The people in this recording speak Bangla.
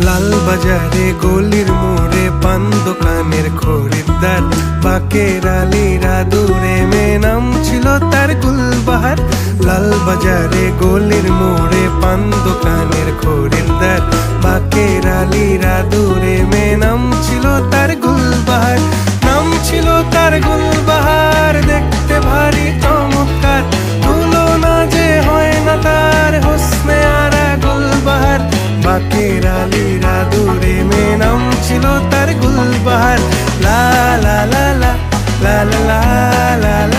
লাল বাজারে গলির মোড়ে পান দোকানের খরিদ্দার, বাকের আলীরা দূরে মেয়ে নাম ছিল তার গুলবাহার। লাল বাজারে গলির মোড়ে পান দোকানের খরিদ্দার, বাকের আলীরা দূরে মেয়ে নাম ছিল তার গুলবাহার। নাম ছিল তার গুলবাহার, দেখতে ভারী চমৎকার, তুলনা যে হয় না তার হোসনে আরা গুলবাহার। বাকের আলীরা দূরে মেয়ে নাম ছিল তার গুলবাহার। লা লা লা লা লা লা লা লা।